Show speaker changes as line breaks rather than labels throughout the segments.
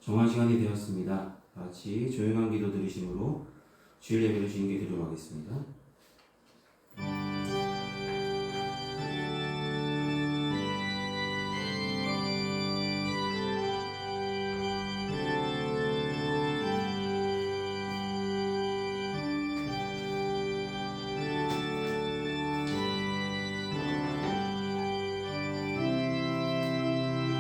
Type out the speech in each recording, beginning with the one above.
정한 시간이 되었습니다. 같이 조용한 기도 들으심으로 주일 예배를 주님께 드리도록 하겠습니다.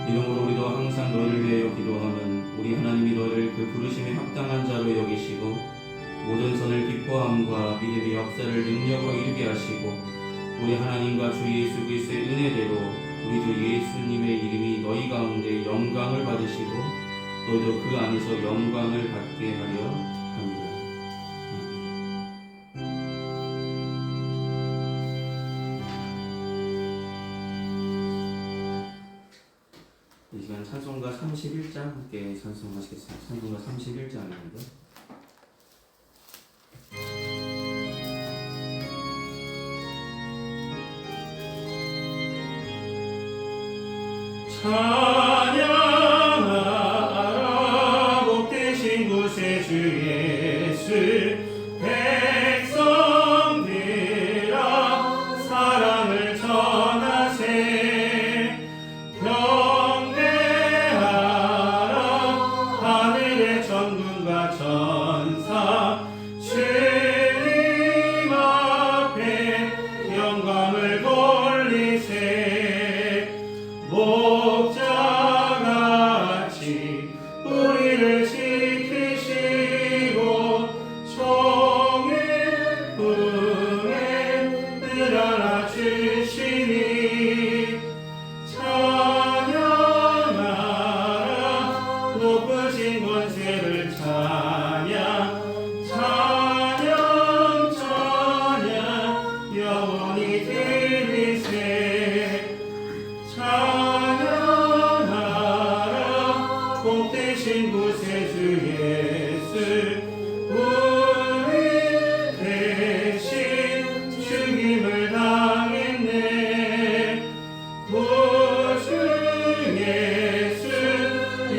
이러므로 우리도 항상 너희를 위하여 기도하면 우리 하나님이 너희를 그 부르심에 합당한 자로 여기시고 모든 선을 기뻐함과 믿음의 역사를 능력으로 이루게 하시고 우리 하나님과 주 예수 그리스도의 은혜대로 우리 주 예수님의 이름이 너희 가운데 영광을 받으시고 너희도 그 안에서 영광을 받게 하려 합니다. 이 시간 찬송가 31장 함께 찬송하시겠습니다. 찬송가 31장입니다. 찬양하라 복되신 구세 주 예수 백성들아 사랑을 전하세 경배하라 하늘의 천군과 천사 주님 앞에 영광을 돌리세 목자같이 우리를 지키시고 종일 품에 늘어나 주시니 찬양하라 높으신 권세를 찬양 찬양 찬양 영원히 들리세 찬양하라 복되신 구세주 예수 우리 대신 죽임을 당했네 구주 예수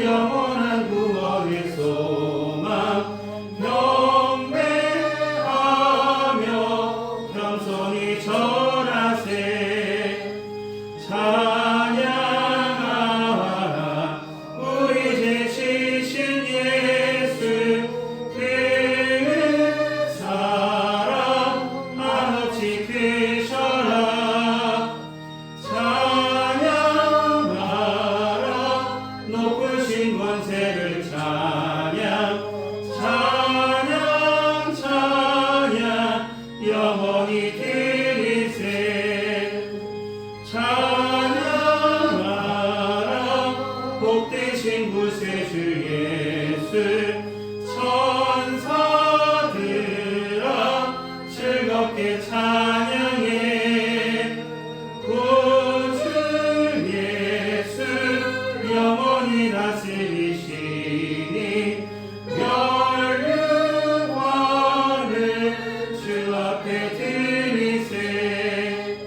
영원한 구원의 소망 경배하며 겸손히 절하세 찬양하라 우리 죄 지신 예수 그 사랑 한없이 크셔라 찬양하라 높으신 권세를 찬양 찬양 찬양 영원히 드리세 찬양하라 복되신 구세주 예수 천사들아 즐겁게 찬양해 구주 예수 영원히 다스리시니 멸류관을 주 앞에 드리세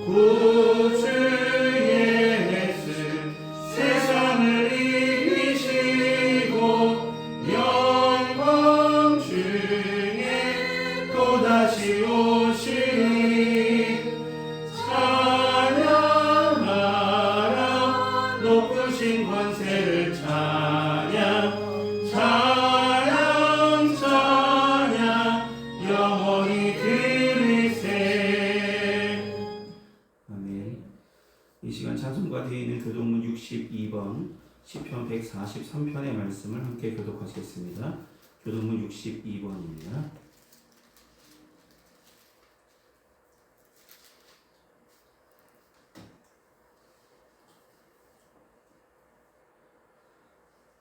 구주 예수 세상을 이기시고 영광 중에 또다시 오시니 찬양하라 높으신 권세를 찬양 찬양 찬양 영원히 드리세 아멘. 이 시간 찬송가 되어 있는 교독문 62번 시편 143편의 말씀을 함께 교독하시겠습니다. 교독문 62번입니다.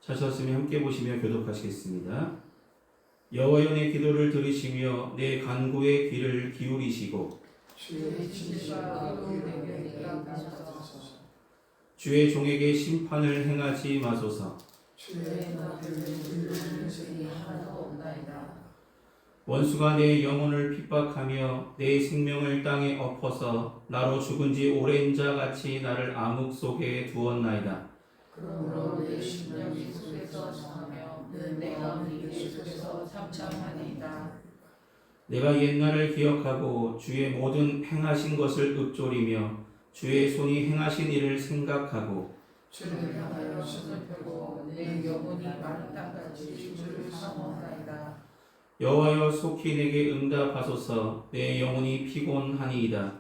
찾으셨으면 함께 보시며 교독하시겠습니다. 여호와여 내 기도를 들으시며 내 간구의 귀를 기울이시고 주의 종에게 심판을 행하지 마소서. 원수가 내 영혼을 핍박하며 내 생명을 땅에 엎어서 나로 죽은 지 오랜 자 같이 나를 암흑 속에 두었나이다.
그러므로 내 심령이 속에서 정하며 내 마음이 계속해서 참참하니이다.
내가 옛날을 기억하고 주의 모든 행하신 것을 읊조리며 주의 손이 행하신 일을 생각하고
주를 향하여 손을 펴고 내 영혼이 마른 땅같이 주를 사모하나이다.
여호와여 속히 내게 응답하소서. 내 영혼이 피곤하니이다.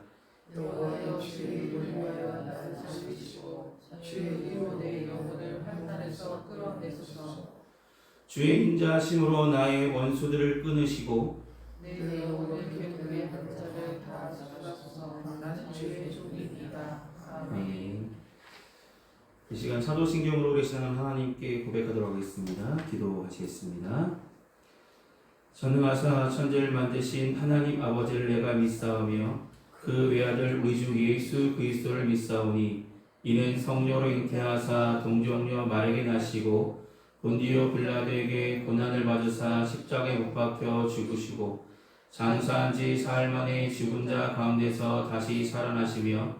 여호와여 주의 이름을 위하여 나를 살리시고 주의 이름으로 내 영혼을 환난에서 끌어내소서.
주의 인자하심으로 나의 원수들을 끊으시고
내 영혼을 괴롭게 한 자를 다 잡으소서. 나는 주의 종이니이다. 아멘.
이 시간 사도신경으로 계시는 하나님께 고백하도록 하겠습니다. 기도하시겠습니다. 전능하사 천지를 만드신 하나님 아버지를 내가 믿사오며 그 외아들 우리 주 예수 그리스도를 믿사오니 이는 성령으로 잉태하사 동정녀 마리아에게 나시고 본디오 빌라도에게 고난을 받으사 십자가에 못 박혀 죽으시고 장사한 지 사흘 만에 죽은 자 가운데서 다시 살아나시며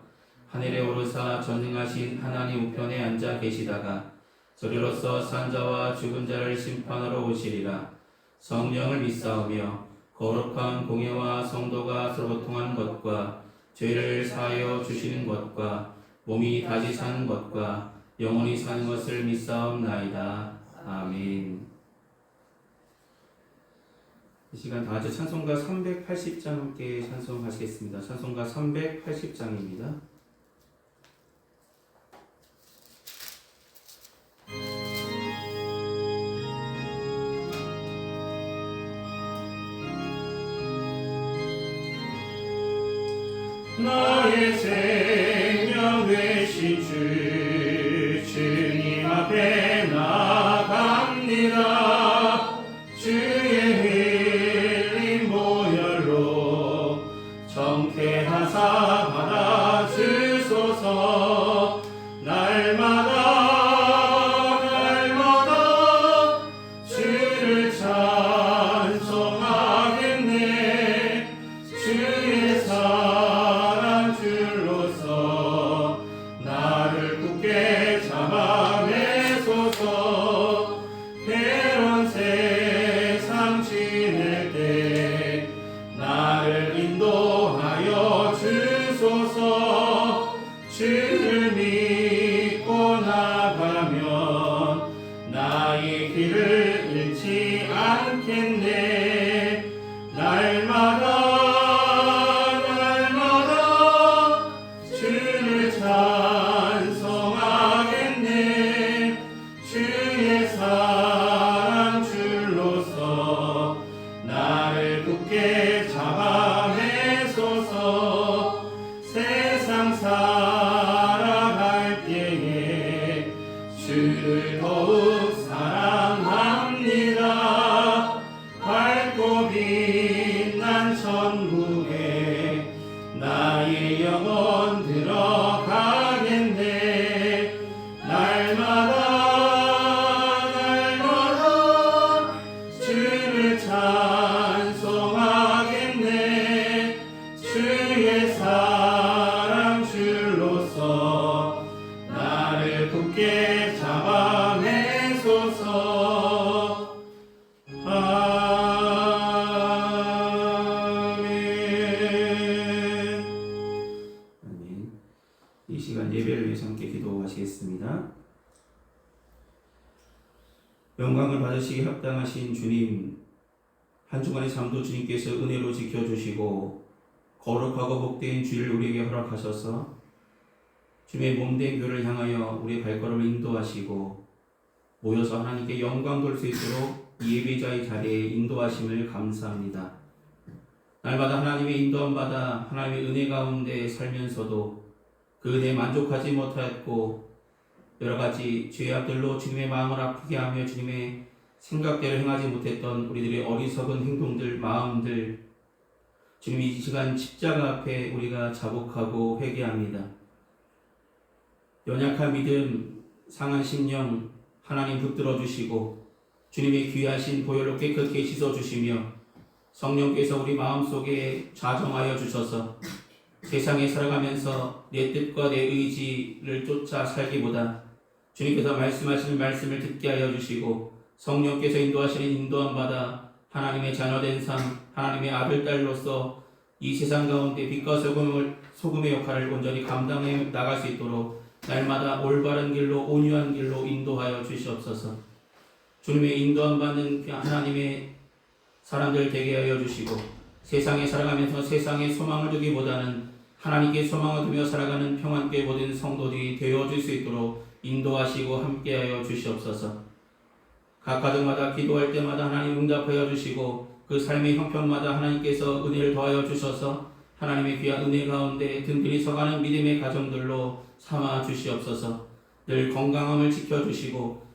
하늘에 오르사 전능하신 하나님 우편에 앉아 계시다가 저리로서 산 자와 죽은 자를 심판하러 오시리라. 성령을 믿사오며 거룩한 공예와 성도가 서로 통하는 것과 죄를 사하여 주시는 것과 몸이 다시 사는 것과 영원히 사는 것을 믿사옵나이다. 아멘. 이 시간 다같이 찬송가 380장 함께 찬송하시겠습니다. 찬송가 380장입니다. 나의 생명 되신 주님 앞에 나갑니다. 주의 흘린 보혈로 정케하사 받아주소서. 날마다 주를 찬송하겠네. 주의 사랑 줄로서 나를 굳게 잡아내소서. 괴로운 세상 지낼 때 나를 인도하여 주소서. 주를 믿고 나가면 나의 길을 잃지 않겠네. 날마다 주를 찬송하겠네. 주의 사랑 줄로서 나를 굳게 잡아내소서. 세상 살아갈 때에 주를 더욱 사랑합니다. 밝고 빛난 천국에 나의 영혼 들어가겠네. 날마다 주를 찬송하겠네. 주의 사랑 줄로서 나를 굳게 잡아내소서. 아멘. 아멘. 이 시간 예배를 위해서 함께 기도하시겠습니다. 영광을 받으시기 합당하신 주님, 한 주간의 삶도 주님께서 은혜로 지켜주시고 거룩하고 복된 주를 우리에게 허락하셔서 주님의 몸된 교회를 향하여 우리의 발걸음을 인도하시고 모여서 하나님께 영광 돌 수 있도록 예배자의 자리에 인도하심을 감사합니다. 날마다 하나님의 인도함받아 하나님의 은혜 가운데 살면서도 그 은혜에 만족하지 못하였고 여러가지 죄악들로 주님의 마음을 아프게 하며 주님의 생각대로 행하지 못했던 우리들의 어리석은 행동들, 마음들, 주님 이 시간 십자가 앞에 우리가 자복하고 회개합니다. 연약한 믿음, 상한 심령 하나님 붙들어 주시고 주님의 귀하신 보혈로 깨끗게 씻어 주시며 성령께서 우리 마음속에 좌정하여 주셔서 세상에 살아가면서 내 뜻과 내 의지를 쫓아 살기보다 주님께서 말씀하시는 말씀을 듣게 하여 주시고 성령께서 인도하시는 인도함 받아 하나님의 자녀된 삶, 하나님의 아들, 딸로서 이 세상 가운데 빛과 소금의 역할을 온전히 감당해 나갈 수 있도록 날마다 올바른 길로 온유한 길로 인도하여 주시옵소서. 주님의 인도함 받는 하나님의 사람들 되게 하여 주시고 세상에 살아가면서 세상에 소망을 두기보다는 하나님께 소망을 두며 살아가는 평안교회 모든 성도들이 되어줄 수 있도록 인도하시고 함께하여 주시옵소서. 각 가정마다 기도할 때마다 하나님 응답하여 주시고 그 삶의 형편마다 하나님께서 은혜를 더하여 주셔서 하나님의 귀한 은혜 가운데 든든히 서가는 믿음의 가정들로 삼아 주시옵소서. 늘 건강함을 지켜주시고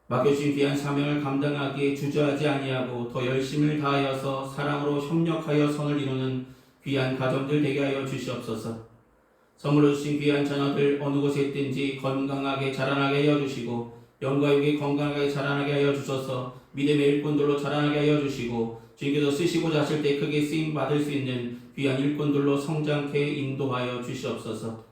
맡겨주신 귀한 사명을 감당하기에 주저하지 아니하고 더 열심을 다하여서 사랑으로 협력하여 선을 이루는 귀한 가정들 되게 하여 주시옵소서. 선물로 주신 귀한 자녀들 어느 곳에 있든지 건강하게 자라나게 하여 주시고 영과 육이 건강하게 자라나게 하여 주셔서 믿음의 일꾼들로 자라나게 하여 주시고 주님께서 쓰시고자 하실 때 크게 쓰임 받을 수 있는 귀한 일꾼들로 성장케 인도하여 주시옵소서.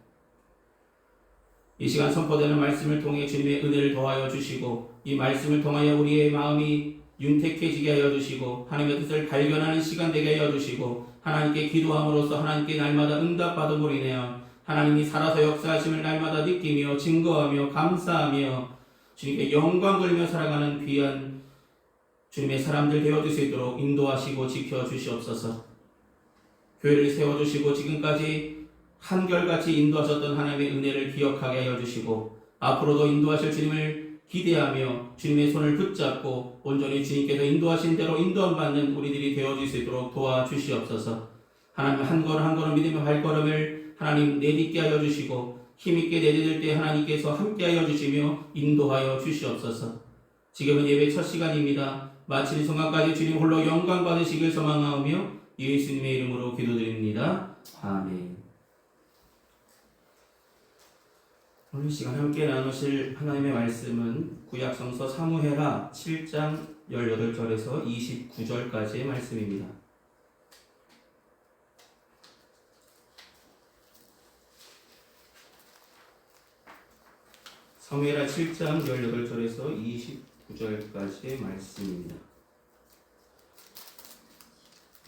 이 시간 선포되는 말씀을 통해 주님의 은혜를 더하여 주시고 이 말씀을 통하여 우리의 마음이 윤택해지게 하여 주시고 하나님의 뜻을 발견하는 시간 되게 하여 주시고 하나님께 기도함으로써 하나님께 날마다 응답받음으로 인하여 하나님이 살아서 역사하심을 날마다 느끼며 증거하며 감사하며 주님께 영광 돌리며 살아가는 귀한 주님의 사람들 되어줄 수 있도록 인도하시고 지켜주시옵소서. 교회를 세워주시고 지금까지 한결같이 인도하셨던 하나님의 은혜를 기억하게 하여 주시고 앞으로도 인도하실 주님을 기대하며 주님의 손을 붙잡고 온전히 주님께서 인도하신 대로 인도함 받는 우리들이 되어줄 수 있도록 도와주시옵소서. 하나님 한 걸음 한 걸음 믿음의 발걸음을 하나님 내딛게 하여 주시고 힘있게 내딛을 때 하나님께서 함께 하여 주시며 인도하여 주시옵소서. 지금은 예배 첫 시간입니다. 마치는 순간까지 주님 홀로 영광 받으시길 소망하오며 예수님의 이름으로 기도드립니다. 아멘. 오늘 시간 함께 나누실 하나님의 말씀은 구약성서 사무엘하 7장 18절에서 29절까지의 말씀입니다. 사무엘하 7장 18절에서 29절까지의 말씀입니다.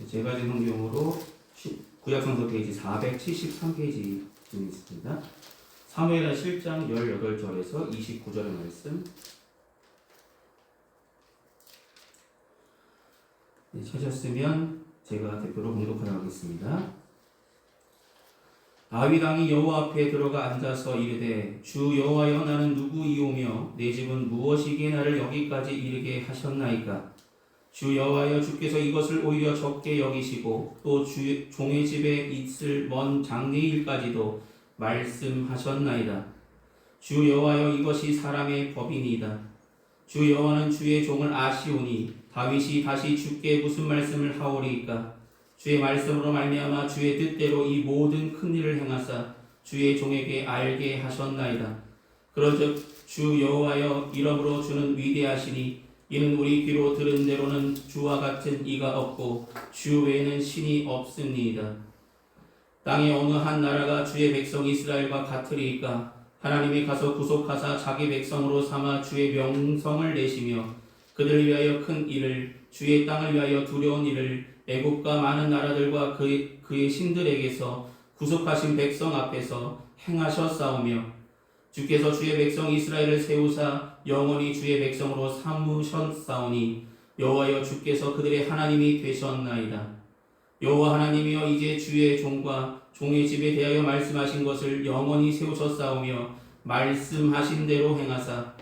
제가 된 성경으로 구약성서 페이지 473페이지 있습니다. 사무엘하 7장 18절에서 29절의 말씀. 찾았으면 제가 대표로 봉독하도록 하겠습니다. 다윗 왕이 여호와 앞에 들어가 앉아서 이르되 주 여호와여 나는 누구이오며 내 집은 무엇이기에 나를 여기까지 이르게 하셨나이까. 주 여호와여 주께서 이것을 오히려 적게 여기시고 또 종의 집에 있을 먼 장래일까지도 말씀하셨나이다. 주 여호와여 이것이 사람의 법이니이다. 주 여호와는 주의 종을 아시오니 다윗이 다시 주께 무슨 말씀을 하오리이까. 주의 말씀으로 말미암아 주의 뜻대로 이 모든 큰 일을 행하사 주의 종에게 알게 하셨나이다. 그런즉 주 여호와여 이러므로 주는 위대하시니 이는 우리 귀로 들은 대로는 주와 같은 이가 없고 주 외에는 신이 없습니다. 땅의 어느 한 나라가 주의 백성 이스라엘과 같으리이까. 하나님이 가서 구속하사 자기 백성으로 삼아 주의 명성을 내시며 그들을 위하여 큰 일을 주의 땅을 위하여 두려운 일을 애국과 많은 나라들과 그의 신들에게서 구속하신 백성 앞에서 행하셨사오며 주께서 주의 백성 이스라엘을 세우사 영원히 주의 백성으로 삼으셨사오니 여호와여 주께서 그들의 하나님이 되셨나이다. 여호와 하나님이여 이제 주의 종과 종의 집에 대하여 말씀하신 것을 영원히 세우셨사오며 말씀하신 대로 행하사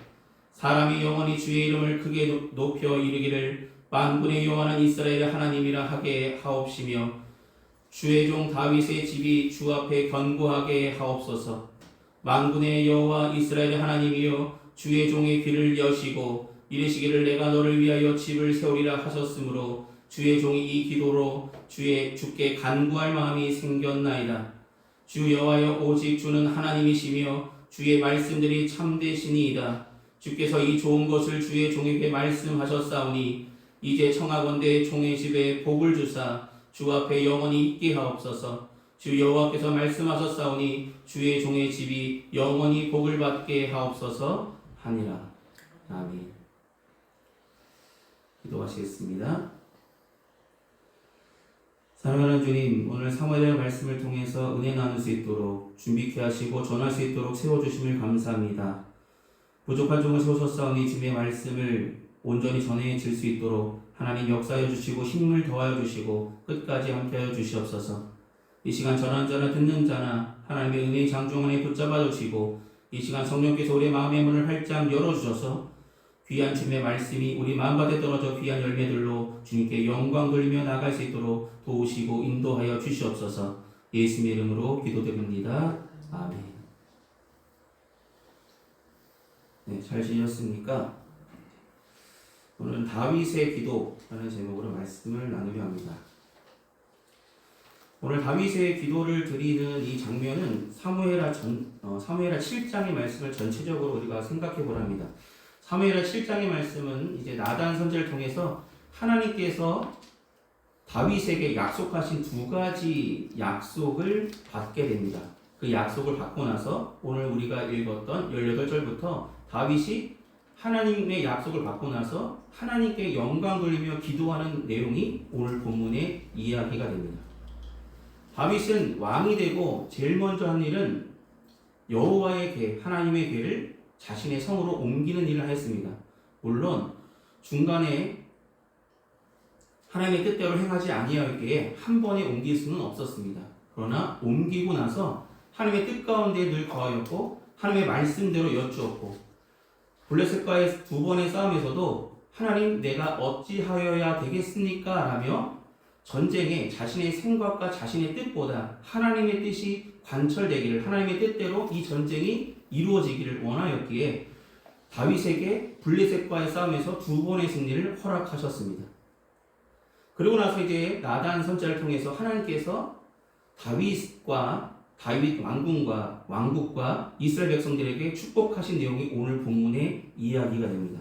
사람이 영원히 주의 이름을 크게 높여 이르기를 만군의 여호와는 이스라엘의 하나님이라 하게 하옵시며 주의 종 다윗의 집이 주 앞에 견고하게 하옵소서. 만군의 여호와 이스라엘의 하나님이여 주의 종의 귀를 여시고 이르시기를 내가 너를 위하여 집을 세우리라 하셨으므로 주의 종이 이 기도로 주께 간구할 마음이 생겼나이다. 주 여호와여 오직 주는 하나님이시며 주의 말씀들이 참되시니이다. 주께서 이 좋은 것을 주의 종에게 말씀하셨사오니 이제 청하건대 종의 집에 복을 주사 주 앞에 영원히 있게 하옵소서. 주 여호와께서 말씀하셨사오니 주의 종의 집이 영원히 복을 받게 하옵소서 하니라. 아멘. 기도하시겠습니다. 사랑하는 주님, 오늘 사무엘의 말씀을 통해서 은혜 나눌 수 있도록 준비케 하시고 전할 수 있도록 세워주심을 감사합니다. 부족한 종을 세우셨사오니 주님의 말씀을 온전히 전해질 수 있도록 하나님 역사해 주시고 힘을 더하여 주시고 끝까지 함께하여 주시옵소서. 이 시간 전하는 자나 듣는 자나 하나님의 은혜의 장중 안에 붙잡아 주시고 이 시간 성령께서 우리의 마음의 문을 활짝 열어주셔서 귀한 주님의 말씀이 우리 마음밭에 떨어져 귀한 열매들로 주님께 영광 돌리며 나갈 수 있도록 도우시고 인도하여 주시옵소서. 예수님의 이름으로 기도드립니다. 아멘. 네, 잘 지내셨습니까? 오늘은 다윗의 기도라는 제목으로 말씀을 나누려 합니다. 오늘 다윗의 기도를 드리는 이 장면은 사무엘하 7장의 말씀을 전체적으로 우리가 생각해 보랍니다. 사무엘하 7장의 말씀은 이제 나단 선지자를 통해서 하나님께서 다윗에게 약속하신 두 가지 약속을 받게 됩니다. 그 약속을 받고 나서 오늘 우리가 읽었던 18절부터 다윗이 하나님의 약속을 받고 나서 하나님께 영광 돌리며 기도하는 내용이 오늘 본문의 이야기가 됩니다. 다윗은 왕이 되고 제일 먼저 한 일은 여호와의 궤, 하나님의 궤를 자신의 성으로 옮기는 일을 하였습니다. 물론 중간에 하나님의 뜻대로 행하지 아니하였기에 한 번에 옮길 수는 없었습니다. 그러나 옮기고 나서 하나님의 뜻 가운데 늘 거하였고 하나님의 말씀대로 여쭈었고 블레셋과의 두 번의 싸움에서도 하나님 내가 어찌하여야 되겠습니까? 라며 전쟁에 자신의 생각과 자신의 뜻보다 하나님의 뜻이 관철되기를 하나님의 뜻대로 이 전쟁이 이루어지기를 원하였기에 다윗에게 블레셋과의 싸움에서 두 번의 승리를 허락하셨습니다. 그리고 나서 이제 나단 선지자를 통해서 하나님께서 다윗 왕국과 이스라엘 백성들에게 축복하신 내용이 오늘 본문의 이야기가 됩니다.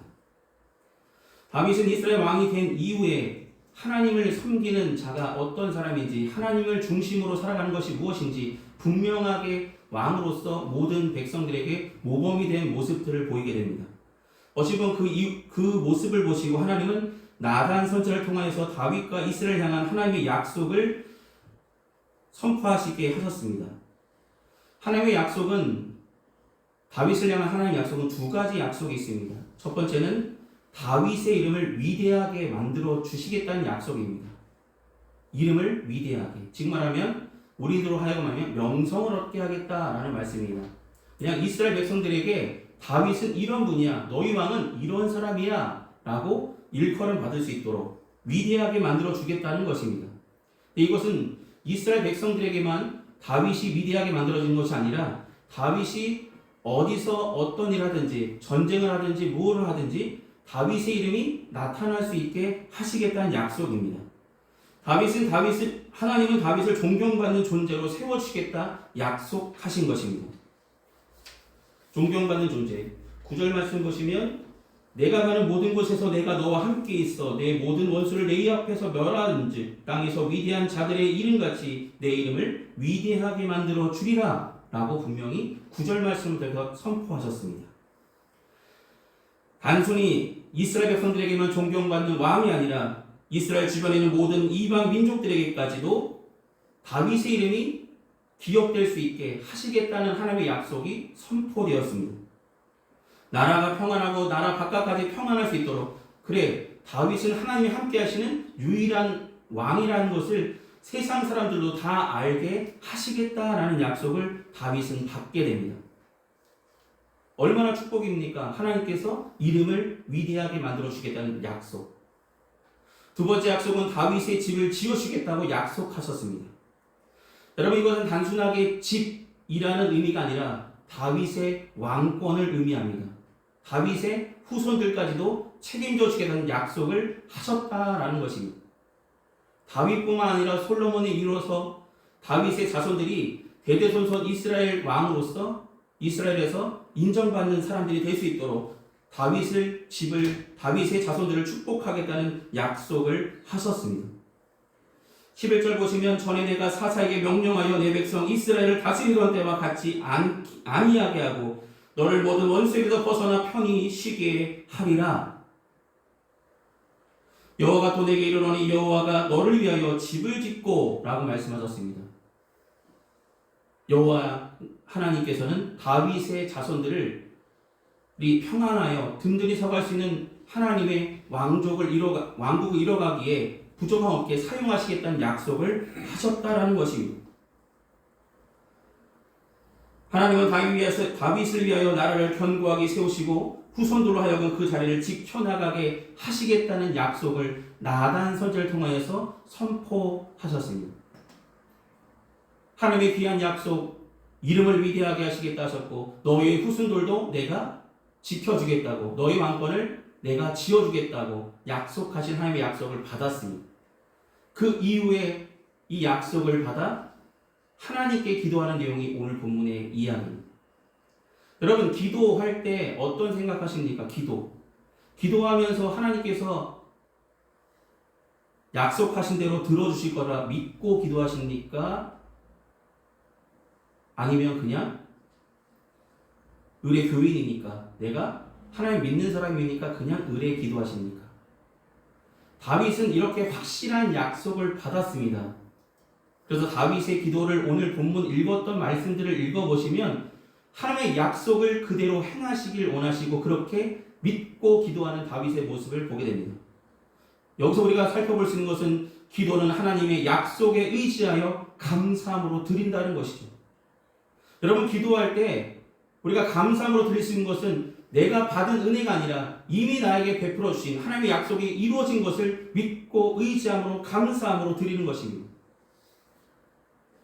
다윗은 이스라엘 왕이 된 이후에 하나님을 섬기는 자가 어떤 사람인지 하나님을 중심으로 살아가는 것이 무엇인지 분명하게 왕으로서 모든 백성들에게 모범이 된 모습들을 보이게 됩니다. 어찌 보면 그 모습을 보시고 하나님은 나단 선지자를 통하여서 다윗과 이스라엘을 향한 하나님의 약속을 선포하시게 하셨습니다. 하나님의 약속은 다윗을 향한 하나님의 약속은 두 가지 약속이 있습니다. 첫 번째는 다윗의 이름을 위대하게 만들어 주시겠다는 약속입니다. 이름을 위대하게. 즉 말하면 우리들로 하여금 하면 명성을 얻게 하겠다라는 말씀입니다. 그냥 이스라엘 백성들에게 다윗은 이런 분이야, 너희 왕은 이런 사람이야 라고 일컬음 받을 수 있도록 위대하게 만들어 주겠다는 것입니다. 이것은 이스라엘 백성들에게만 다윗이 위대하게 만들어진 것이 아니라 다윗이 어디서 어떤 일을 하든지 전쟁을 하든지 무엇을 하든지 다윗의 이름이 나타날 수 있게 하시겠다는 약속입니다. 하나님은 다윗을 존경받는 존재로 세워주시겠다 약속하신 것입니다. 존경받는 존재. 9절 말씀 보시면 내가 가는 모든 곳에서 내가 너와 함께 있어 내 모든 원수를 내 앞에서 멸하는즉 땅에서 위대한 자들의 이름같이 내 이름을 위대하게 만들어 주리라 라고 분명히 9절 말씀을 선포하셨습니다. 단순히 이스라엘 백성들에게만 존경받는 왕이 아니라 이스라엘 주변에 있는 모든 이방 민족들에게까지도 다윗의 이름이 기억될 수 있게 하시겠다는 하나님의 약속이 선포되었습니다. 나라가 평안하고 나라 바깥까지 평안할 수 있도록 그래 다윗은 하나님이 함께 하시는 유일한 왕이라는 것을 세상 사람들도 다 알게 하시겠다라는 약속을 다윗은 받게 됩니다. 얼마나 축복입니까? 하나님께서 이름을 위대하게 만들어 주겠다는 약속. 두 번째 약속은 다윗의 집을 지어주겠다고 약속하셨습니다. 여러분 이것은 단순하게 집이라는 의미가 아니라 다윗의 왕권을 의미합니다. 다윗의 후손들까지도 책임져 주겠다는 약속을 하셨다라는 것입니다. 다윗뿐만 아니라 솔로몬이 이루어서 다윗의 자손들이 대대손손 이스라엘 왕으로서 이스라엘에서 인정받는 사람들이 될 수 있도록 다윗의 자손들을 축복하겠다는 약속을 하셨습니다. 11절 보시면 전에 내가 사사에게 명령하여 내 백성 이스라엘을 다스리던 때와 같이 아니하게 하고 너를 모든 원수에게서 벗어나 편히 쉬게 하리라. 여호와가 또 내게 이르노니 여호와가 너를 위하여 집을 짓고 라고 말씀하셨습니다. 여호와 하나님께서는 다윗의 자손들을 평안하여 든든히 서갈 수 있는 하나님의 왕국을 이뤄가기에 부족함 없게 사용하시겠다는 약속을 하셨다라는 것입니다. 하나님은 다윗을 위하여 나라를 견고하게 세우시고 후손들로 하여금 그 자리를 지켜나가게 하시겠다는 약속을 나단 선지자를 통하여서 선포하셨습니다. 하나님의 귀한 약속, 이름을 위대하게 하시겠다 하셨고 너희의 후손들도 내가 지켜주겠다고, 너희 왕권을 내가 지어주겠다고 약속하신 하나님의 약속을 받았습니다. 그 이후에 이 약속을 받아 하나님께 기도하는 내용이 오늘 본문의 이야기입니다. 여러분, 기도할 때 어떤 생각하십니까? 기도하면서 하나님께서 약속하신 대로 들어주실 거라 믿고 기도하십니까? 아니면 그냥 의뢰 교인이니까, 내가 하나님 믿는 사람이니까 그냥 의뢰 기도하십니까? 다윗은 이렇게 확실한 약속을 받았습니다. 그래서 다윗의 기도를 오늘 본문 읽었던 말씀들을 읽어보시면 하나님의 약속을 그대로 행하시길 원하시고 그렇게 믿고 기도하는 다윗의 모습을 보게 됩니다. 여기서 우리가 살펴볼 수 있는 것은 기도는 하나님의 약속에 의지하여 감사함으로 드린다는 것이죠. 여러분, 기도할 때 우리가 감사함으로 드릴 수 있는 것은 내가 받은 은혜가 아니라 이미 나에게 베풀어 주신 하나님의 약속이 이루어진 것을 믿고 의지함으로 감사함으로 드리는 것입니다.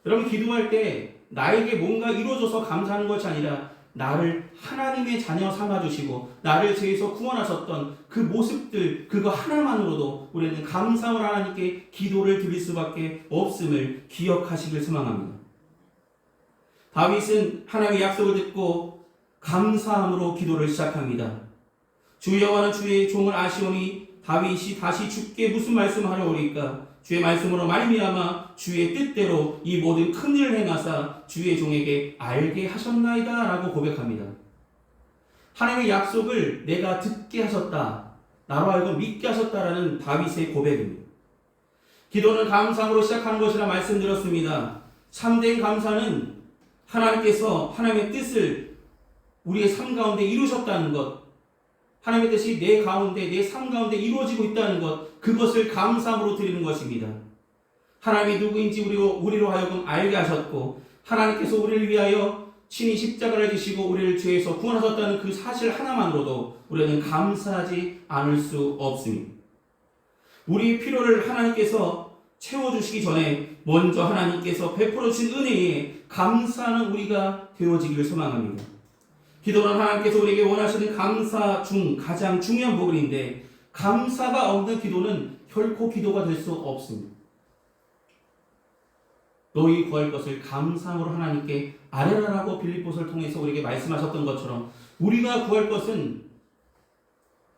여러분, 기도할 때 나에게 뭔가 이루어져서 감사하는 것이 아니라 나를 하나님의 자녀 삼아주시고 나를 죄에서 구원하셨던 그 모습들, 그거 하나만으로도 우리는 감사함을 하나님께 기도를 드릴 수밖에 없음을 기억하시길 소망합니다. 다윗은 하나님의 약속을 듣고 감사함으로 기도를 시작합니다. 주 여호와는 주의 종을 아시오니 다윗이 다시 주께 무슨 말씀하려오리까? 주의 말씀으로 말미암아 주의 뜻대로 이 모든 큰 일을 행하사 주의 종에게 알게 하셨나이다 라고 고백합니다. 하나님의 약속을 내가 듣게 하셨다, 나로 하여금 믿게 하셨다라는 다윗의 고백입니다. 기도는 감사함으로 시작하는 것이라 말씀드렸습니다. 참된 감사는 하나님께서 하나님의 뜻을 우리의 삶 가운데 이루셨다는 것, 하나님의 뜻이 내 가운데, 내 삶 가운데 이루어지고 있다는 것, 그것을 감사함으로 드리는 것입니다. 하나님이 누구인지 우리로 하여금 알게 하셨고 하나님께서 우리를 위하여 친히 십자가를 지시고 우리를 죄에서 구원하셨다는 그 사실 하나만으로도 우리는 감사하지 않을 수 없습니다. 우리의 필요를 하나님께서 채워주시기 전에 먼저 하나님께서 베풀어 주신 은혜에 감사하는 우리가 되어지기를 소망합니다. 기도는 하나님께서 우리에게 원하시는 감사 중 가장 중요한 부분인데 감사가 없는 기도는 결코 기도가 될 수 없습니다. 너희 구할 것을 감사함으로 하나님께 아뢰라라고 빌립보서를 통해서 우리에게 말씀하셨던 것처럼 우리가 구할 것은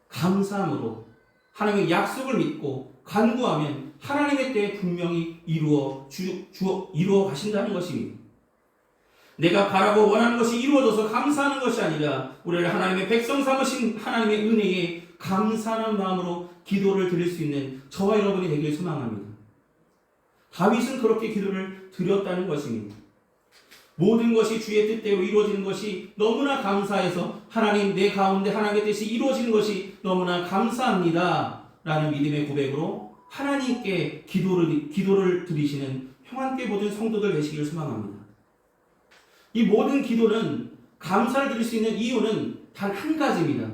감사함으로 하나님의 약속을 믿고 간구하면 하나님의 때에 분명히 이루어 가신다는 것입니다. 내가 바라고 원하는 것이 이루어져서 감사하는 것이 아니라 우리를 하나님의 백성 삼으신 하나님의 은혜에 감사하는 마음으로 기도를 드릴 수 있는 저와 여러분이 되길 소망합니다. 다윗은 그렇게 기도를 드렸다는 것입니다. 모든 것이 주의 뜻대로 이루어지는 것이 너무나 감사해서 하나님, 내 가운데 하나님의 뜻이 이루어지는 것이 너무나 감사합니다 라는 믿음의 고백으로 하나님께 기도를 드리시는 평안교회 모든 성도들 되시기를 소망합니다. 이 모든 기도는 감사를 드릴 수 있는 이유는 단 한 가지입니다.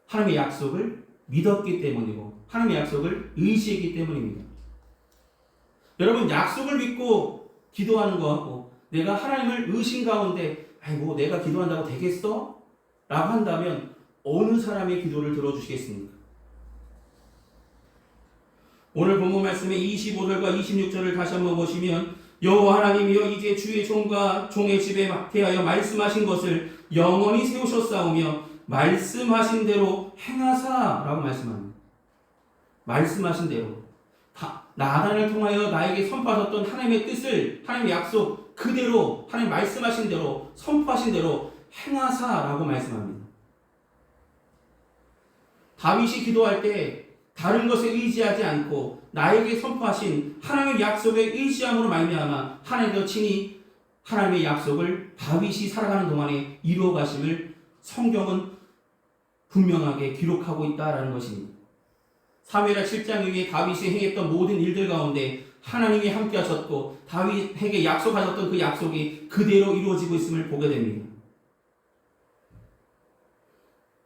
하나님의 약속을 믿었기 때문이고 하나님의 약속을 의지했기 때문입니다. 여러분, 약속을 믿고 기도하는 것하고 내가 하나님을 의심 가운데 아이고 내가 기도한다고 되겠어? 라고 한다면 어느 사람의 기도를 들어주시겠습니까? 오늘 본문 말씀의 25절과 26절을 다시 한번 보시면 여호와 하나님이여 이제 주의 종과 종의 집에 대하여 말씀하신 것을 영원히 세우셨사오며 말씀하신 대로 행하사 라고 말씀합니다. 말씀하신 대로 나단을 통하여 나에게 선포하셨던 하나님의 뜻을, 하나님의 약속 그대로, 하나님 말씀하신 대로, 선포하신 대로 행하사라고 말씀합니다. 다윗이 기도할 때 다른 것에 의지하지 않고 나에게 선포하신 하나님의 약속에 의지함으로 말미암아 하나님께서 친히 하나님의 약속을 다윗이 살아가는 동안에 이루어 가심을 성경은 분명하게 기록하고 있다라는 것입니다. 사무엘하 7장 이후에 다윗이 행했던 모든 일들 가운데 하나님이 함께 하셨고 다윗에게 약속하셨던 그 약속이 그대로 이루어지고 있음을 보게 됩니다.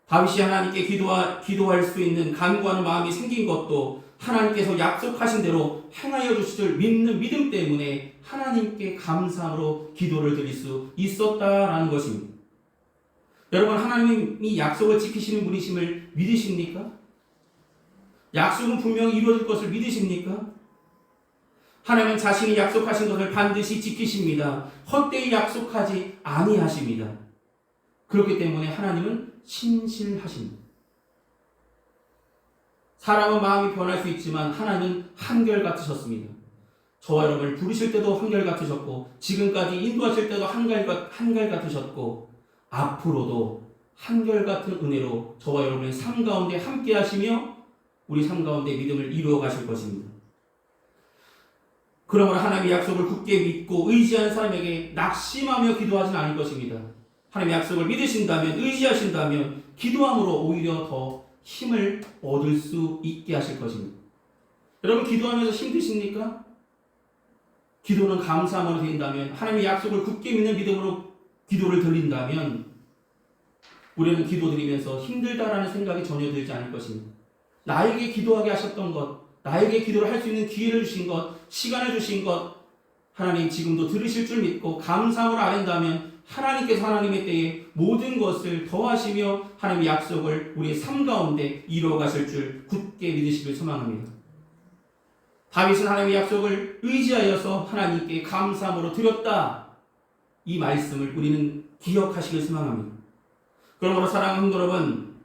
다윗이 하나님께 기도할 수 있는 간구하는 마음이 생긴 것도 하나님께서 약속하신 대로 행하여 주실 믿는 믿음 때문에 하나님께 감사함으로 기도를 드릴 수 있었다라는 것입니다. 여러분, 하나님이 약속을 지키시는 분이심을 믿으십니까? 약속은 분명히 이루어질 것을 믿으십니까? 하나님은 자신이 약속하신 것을 반드시 지키십니다. 헛되이 약속하지 아니하십니다. 그렇기 때문에 하나님은 신실하십니다. 사람은 마음이 변할 수 있지만 하나님은 한결같으셨습니다. 저와 여러분을 부르실 때도 한결같으셨고 지금까지 인도하실 때도 한결같으셨고 앞으로도 한결같은 은혜로 저와 여러분의 삶 가운데 함께 하시며 우리 삶 가운데 믿음을 이루어 가실 것입니다. 그러므로 하나님의 약속을 굳게 믿고 의지하는 사람에게 낙심하며 기도하지는 않을 것입니다. 하나님의 약속을 믿으신다면, 의지하신다면 기도함으로 오히려 더 힘을 얻을 수 있게 하실 것입니다. 여러분, 기도하면서 힘드십니까? 기도는 감사함으로 드린다면, 하나님의 약속을 굳게 믿는 믿음으로 기도를 드린다면 우리는 기도드리면서 힘들다라는 생각이 전혀 들지 않을 것입니다. 나에게 기도하게 하셨던 것, 나에게 기도를 할 수 있는 기회를 주신 것, 시간을 주신 것, 하나님 지금도 들으실 줄 믿고 감사함으로 아랜다면 하나님께서 하나님의 때에 모든 것을 더하시며 하나님의 약속을 우리의 삶 가운데 이루어 가실 줄 굳게 믿으시길 소망합니다. 다윗은 하나님의 약속을 의지하여서 하나님께 감사함으로 드렸다. 이 말씀을 우리는 기억하시길 소망합니다. 그러므로 사랑하는 여러분,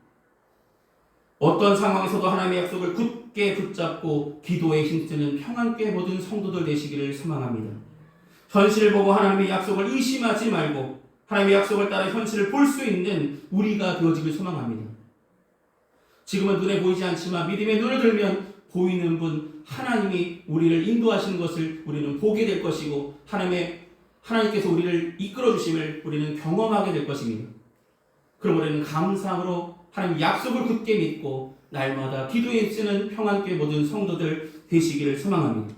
어떤 상황에서도 하나님의 약속을 굳게 붙잡고 기도에 힘쓰는 평안교회 모든 성도들 되시기를 소망합니다. 현실을 보고 하나님의 약속을 의심하지 말고 하나님의 약속을 따라 현실을 볼 수 있는 우리가 되어지길 소망합니다. 지금은 눈에 보이지 않지만 믿음의 눈을 들면 보이는 분 하나님이 우리를 인도하시는 것을 우리는 보게 될 것이고 하나님께서 우리를 이끌어 주심을 우리는 경험하게 될 것입니다. 그럼 우리는 감사함으로 하나님 약속을 굳게 믿고 날마다 기도에 쓰는 평안교회 모든 성도들 되시기를 소망합니다.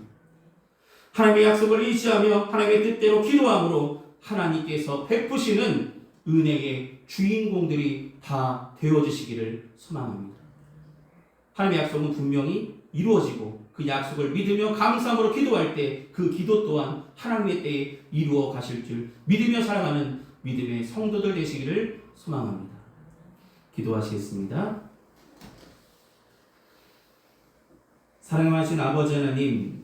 하나님의 약속을 의지하며 하나님의 뜻대로 기도함으로 하나님께서 베푸시는 은혜의 주인공들이 다 되어주시기를 소망합니다. 하나님의 약속은 분명히 이루어지고 그 약속을 믿으며 감사함으로 기도할 때 그 기도 또한 하나님의 때에 이루어 가실 줄 믿으며 살아가는 믿음의 성도들 되시기를 소망합니다. 기도하시겠습니다. 사랑하신 아버지 하나님,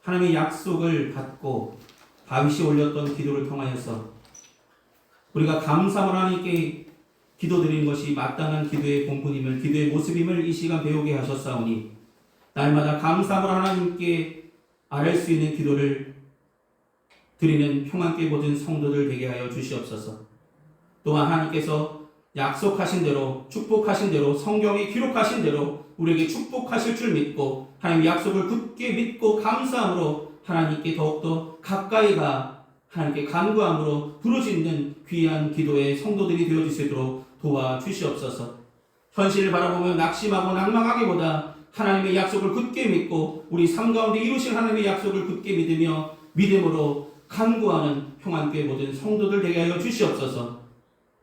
하나님의 약속을 받고 다윗이 올렸던 기도를 통하여서 우리가 감사함으로 하나님께 기도드리는 것이 마땅한 기도의 본분임을, 기도의 모습임을 이 시간 배우게 하셨사오니 날마다 감사함으로 하나님께 아뢰 수 있는 기도를 드리는 평안교회 모든 성도들 되게 하여 주시옵소서. 또한 하나님께서 약속하신 대로, 축복하신 대로, 성경에 기록하신 대로 우리에게 축복하실 줄 믿고 하나님의 약속을 굳게 믿고 감사함으로 하나님께 더욱더 가까이 가 하나님께 간구함으로 부르짖는 귀한 기도의 성도들이 되어주시도록 도와주시옵소서. 현실을 바라보며 낙심하고 낭망하기보다 하나님의 약속을 굳게 믿고 우리 삶 가운데 이루신 하나님의 약속을 굳게 믿으며 믿음으로 간구하는 평안교회 모든 성도들 되게 하여 주시옵소서.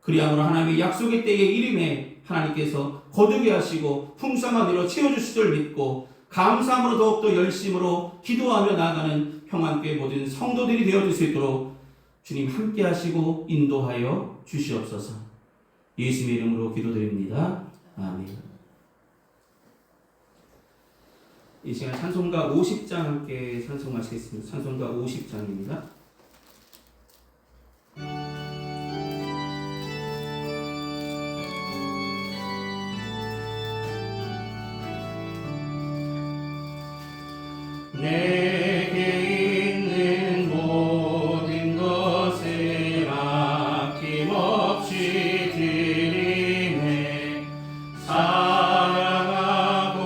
그리함으로 하나님의 약속의 때에 이름에 하나님께서 거두게 하시고 풍성한 일로 채워주실 줄 믿고 감사함으로 더욱더 열심으로 기도하며 나아가는 평안교회 모든 성도들이 되어줄 수 있도록 주님 함께 하시고 인도하여 주시옵소서. 예수님의 이름으로 기도드립니다. 아멘. 이 시간 찬송가 50장 함께 찬송하시겠습니다. 찬송가 50장입니다. 내게 있는 모든 것을 아낌없이 드리네. 사랑하고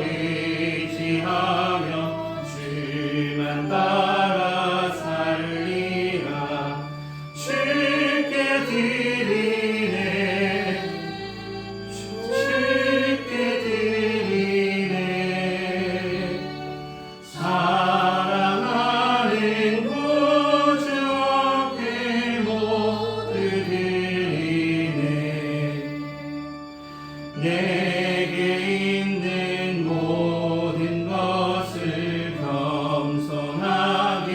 의지하며 주만 따라 살리라. 주께 드리네. 주께 드리네. 사랑하는 구주 앞에 모두 드리네. 내게 있는 모든 것을 겸손하게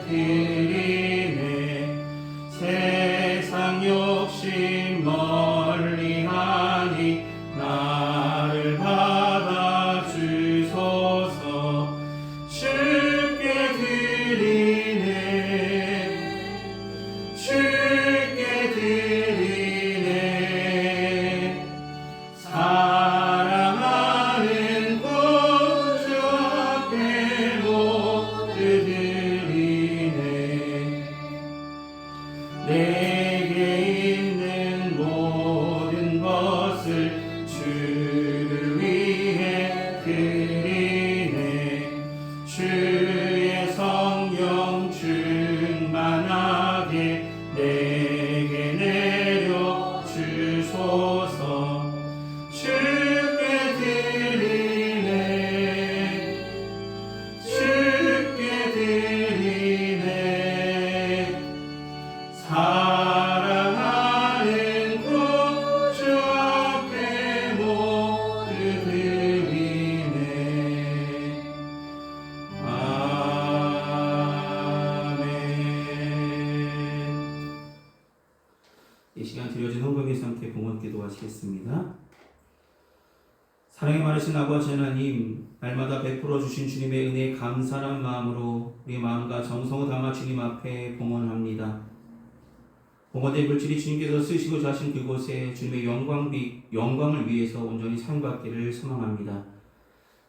드리네. 세상 욕심 멀리하니 나를 받아주소서. 주께 드리네. 주께 드리네. 사랑하는 구주 앞에 모두 드리네. 내게 있는 모든 것을 주를 위해 드리네. 주의 성령 충만하게 내게 내려 주소서. 주께 드리네. 주께 드리네. 사랑하는 구주 앞에 모두 드리네. 아멘. 이 시간 드려진 헌금의 함께 봉헌 기도하시겠습니다. 사랑이 많으신 아버지 하나님, 날마다 베풀어 주신 주님의 은혜에 감사한 마음으로 우리 마음과 정성을 담아 주님 앞에 봉헌합니다. 봉헌된 물질이 주님께서 쓰시고자 하신 그곳에 주님의 영광을 위해서 온전히 사용받기를 소망합니다.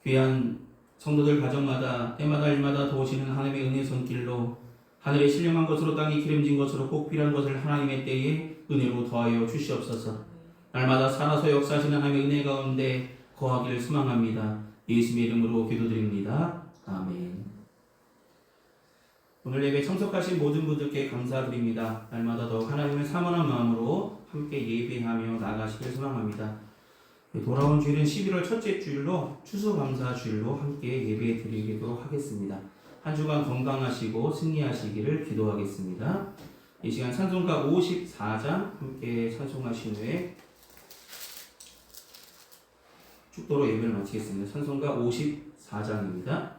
귀한 성도들 가정마다 때마다 일마다 도우시는 하나님의 은혜 손길로 하늘에 신령한 것으로 땅이 기름진 것으로 꼭 필요한 것을 하나님의 때에 은혜로 더하여 주시옵소서. 날마다 살아서 역사하시는 하나님의 은혜 가운데 거하기를 소망합니다. 예수님의 이름으로 기도드립니다. 아멘. 오늘 예배 참석하신 모든 분들께 감사드립니다. 날마다 더욱 하나님을 사모하는 마음으로 함께 예배하며 나가시길 소망합니다. 돌아온 주일은 11월 첫째 주일로 추수감사 주일로 함께 예배 드리도록 하겠습니다. 한 주간 건강하시고 승리하시기를 기도하겠습니다. 이 시간 찬송가 54장 함께 찬송하신 후에 축도로 예배를 마치겠습니다. 찬송가 54장입니다.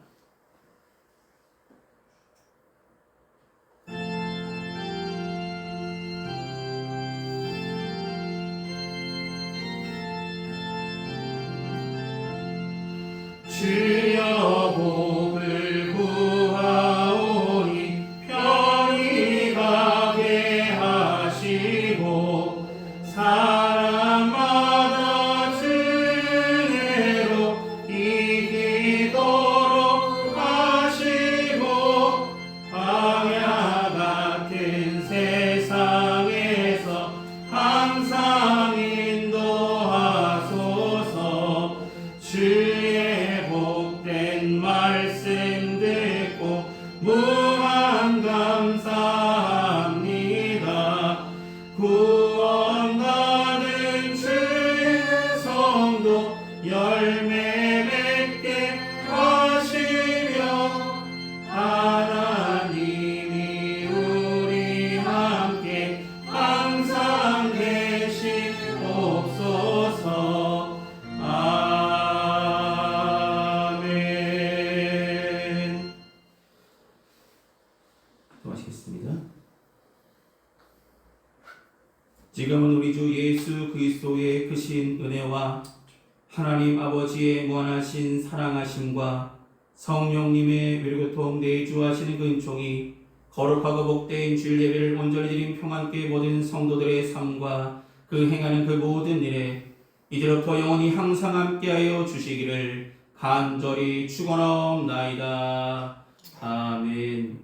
주여 복을 구하오니 편히 가게 하시고 사람마다 주의로 이기도록 하시고 광야 같은 세상에서 항상 인도하소서. 주의 복된 말씀 듣고 무한 감사합니다. 구원받은 주의 성도 열매 맺게 하시며 하나님이 우리 함께 항상 계시옵소서. 아멘. 기도하시겠습니다. 지금은 우리 주 예수 그리스도의 크신 은혜와 하나님 아버지의 무한하신 사랑하심과 성령님의 멸교통 내주하시는 그 은총이 거룩하고 복된 주일 예배를 온전히 드린 평안교회 모든 성도들의 삶과 그 행하는 그 모든 일에 이제부터 영원히 항상 함께하여 주시기를 간절히 축원하옵나이다. 아멘.